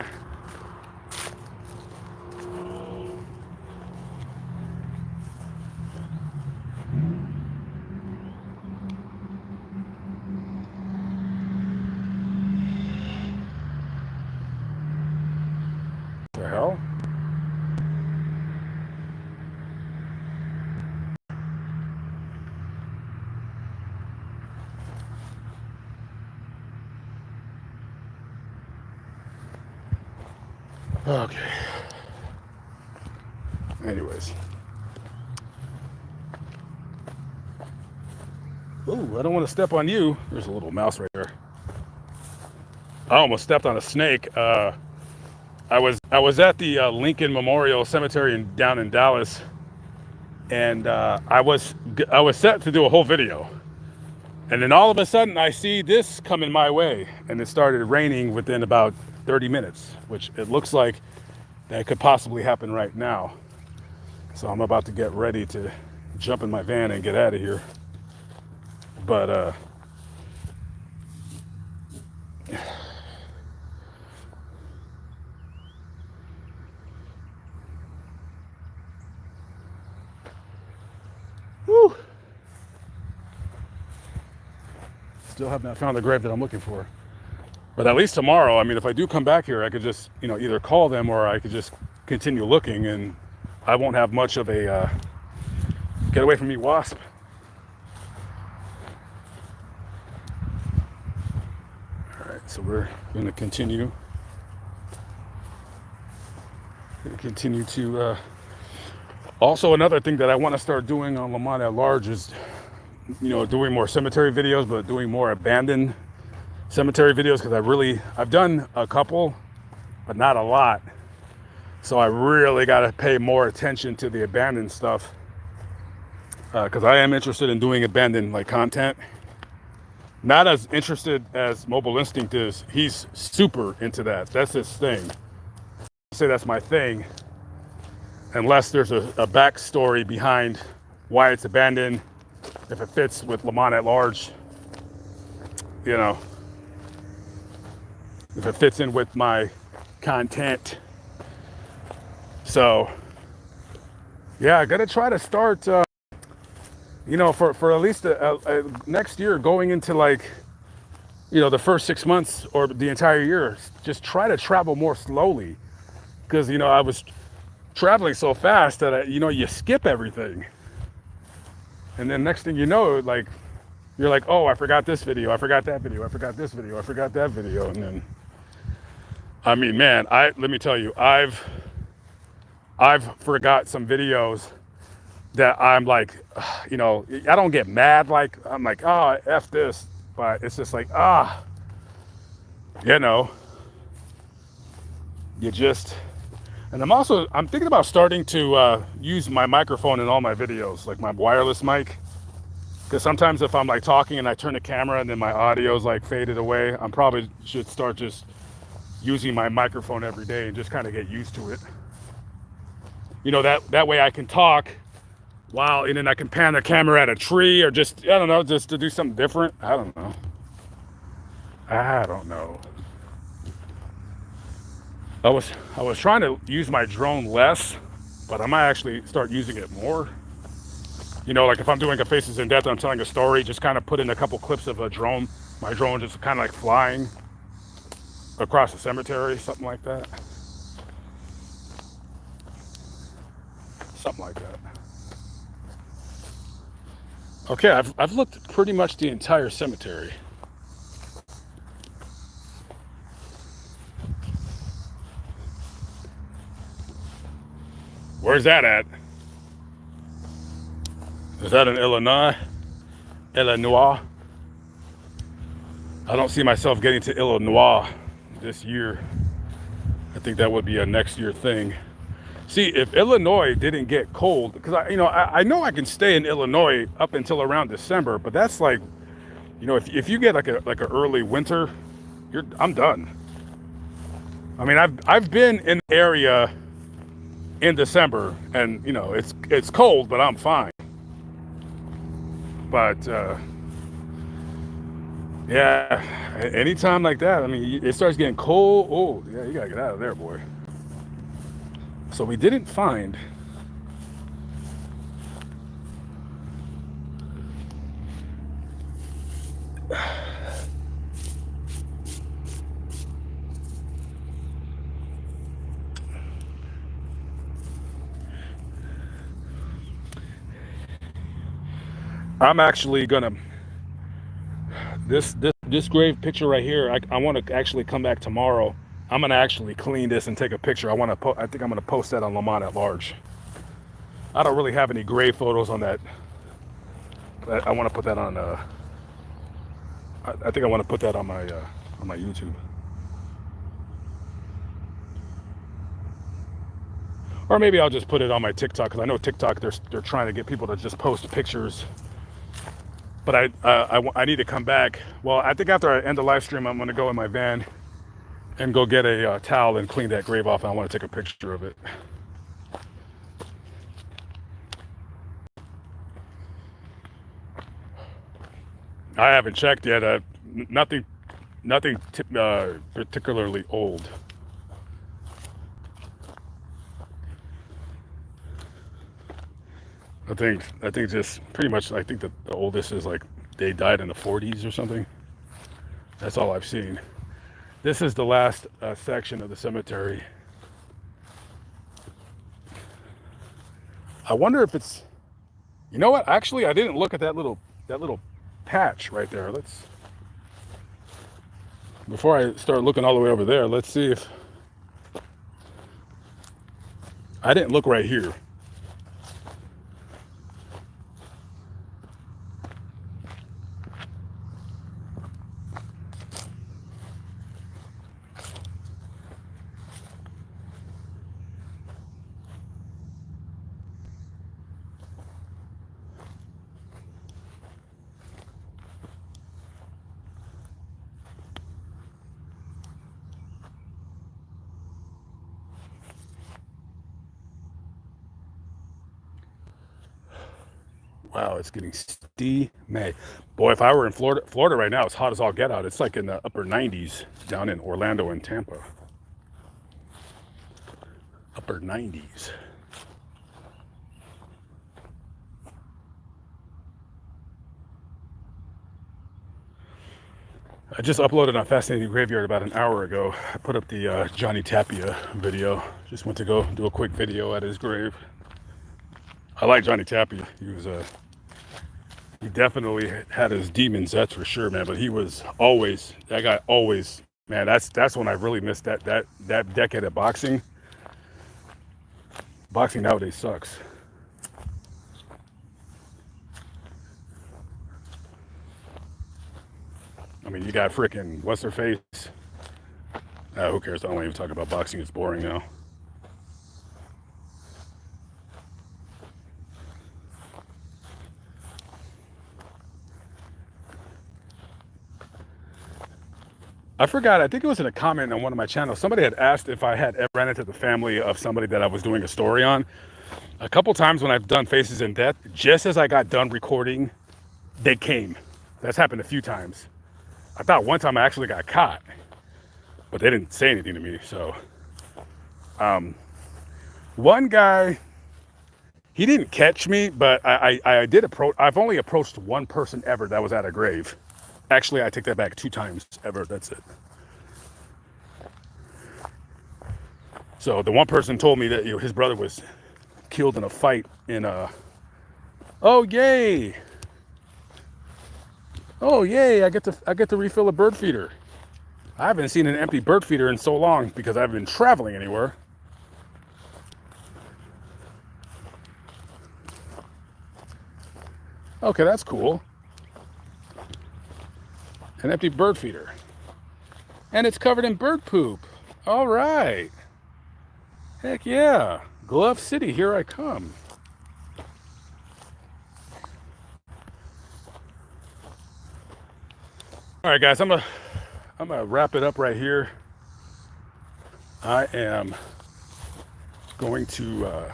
The hell? Okay. Anyways. Ooh, I don't want to step on you. There's a little mouse right there. I almost stepped on a snake. I was at the Lincoln Memorial Cemetery down in Dallas, and I was set to do a whole video, and then all of a sudden I see this coming my way, and it started raining within about 30 minutes, which it looks like that could possibly happen right now. So I'm about to get ready to jump in my van and get out of here. But whew. Still have not found the grave that I'm looking for. But at least tomorrow, if I do come back here, I could just, either call them or I could just continue looking, and I won't have much of a get away from me, wasp. All right, so we're going to continue. To also, another thing that I want to start doing on Lamont at Large is, doing more cemetery videos, but doing more abandoned cemetery videos, because I've done a couple, but not a lot. So I really got to pay more attention to the abandoned stuff, because I am interested in doing abandoned content. Not as interested as Mobile Instinct is. He's super into that. That's his thing. I say that's my thing, unless there's a backstory behind why it's abandoned, if it fits with Lamont at Large, if it fits in with my content. So yeah, I gotta try to start for at least next year, going into the first 6 months or the entire year, just try to travel more slowly, because traveling so fast that you skip everything, and then next thing you know, like you're like, oh, I forgot this video, I forgot that video, I forgot this video, I forgot that video, and then I mean, man, let me tell you, I've forgot some videos that I'm like, I don't get mad, like I'm like, oh, F this, but it's just like, you know, you just, and I'm thinking about starting to use my microphone in all my videos, like my wireless mic, because sometimes if I'm like talking and I turn the camera and then my audio's like faded away, I'm probably should start just using my microphone every day and just kind of get used to it. That way I can talk while, and then I can pan the camera at a tree, or just, I don't know, just to do something different. I don't know. I was trying to use my drone less, but I might actually start using it more. Like if I'm doing a Faces in Death, I'm telling a story, just kind of put in a couple clips of my drone just kind of like flying across the cemetery, something like that. Something like that. Okay, I've looked pretty much the entire cemetery. Where's that at? Is that in Illinois? Illinois? I don't see myself getting to Illinois this year. I think that would be a next year thing. See, if Illinois didn't get cold, because I know I can stay in Illinois up until around December, but that's like, if you get like a early winter, I'm done. I mean, I've been in the area in December, and it's cold, but I'm fine. But yeah, anytime like that, I mean, it starts getting cold. Oh, yeah, you gotta get out of there, boy. So we didn't find. I'm actually gonna this grave picture right here. I want to actually come back tomorrow. I'm gonna actually clean this and take a picture. I think I'm gonna post that on Lamont at Large. I don't really have any grave photos on that. I want to put that on. I think I want to put that on my YouTube. Or maybe I'll just put it on my TikTok, because I know TikTok they're trying to get people to just post pictures. But I need to come back. Well, I think after I end the live stream, I'm going to go in my van and go get a towel and clean that grave off. And I want to take a picture of it. I haven't checked yet. Nothing particularly old. I think just pretty much. I think that the oldest is like they died in the 40s or something. That's all I've seen. This is the last section of the cemetery. I wonder if it's. You know what? Actually, I didn't look at that little patch right there. Before I start looking all the way over there, let's see if. I didn't look right here. Wow, it's getting steamy. Boy, if I were in Florida right now, it's hot as all get out. It's like in the upper 90s down in Orlando and Tampa. Upper 90s. I just uploaded on Fascinating Graveyard about an hour ago. I put up the Johnny Tapia video. Just went to go do a quick video at his grave. I like Johnny Tapia. He definitely had his demons, that's for sure, man. But he was always, that guy always, man. That's when I really missed that decade of boxing. Boxing nowadays sucks. I mean, you got freaking what's her face? Who cares? I don't even talk about boxing. It's boring now. I forgot, I think it was in a comment on one of my channels. Somebody had asked if I had ever ran into the family of somebody that I was doing a story on. A couple times when I've done Faces in Death, just as I got done recording, they came. That's happened a few times. I thought one time I actually got caught, but they didn't say anything to me. So, one guy, he didn't catch me, but I did approach. I've only approached one person ever that was at a grave. Actually, I take that back, 2 times ever. That's it. So the one person told me that his brother was killed in a fight in oh yay! Oh yay! I get to refill a bird feeder. I haven't seen an empty bird feeder in so long because I haven't been traveling anywhere. Okay, that's cool. An empty bird feeder. And it's covered in bird poop. All right. Heck yeah. Glove City, here I come. All right, guys, I'm gonna wrap it up right here. I am going to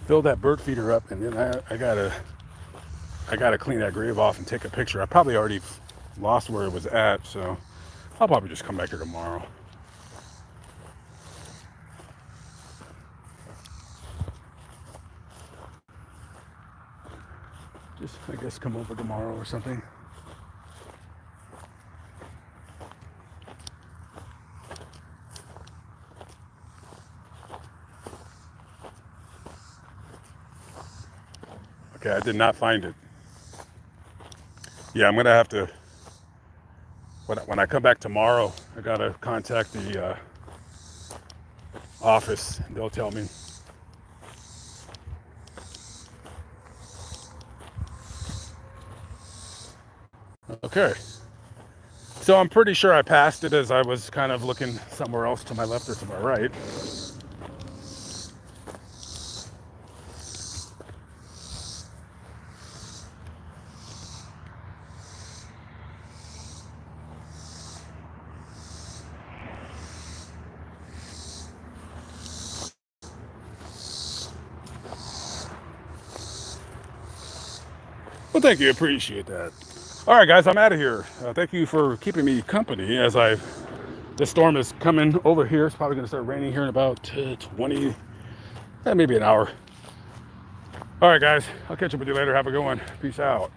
fill that bird feeder up, and then I gotta clean that grave off and take a picture. I probably already lost where it was at, so I'll probably just come back here tomorrow. Just, I guess, come over tomorrow or something. Okay, I did not find it. Yeah, I'm gonna have to, when I come back tomorrow, I gotta contact the office and they'll tell me. Okay, so I'm pretty sure I passed it as I was kind of looking somewhere else to my left or to my right. Well, thank you. Appreciate that. All right, guys, I'm out of here. Thank you for keeping me company as the storm is coming over here. It's probably going to start raining here in about 20, maybe an hour. All right, guys, I'll catch up with you later. Have a good one. Peace out.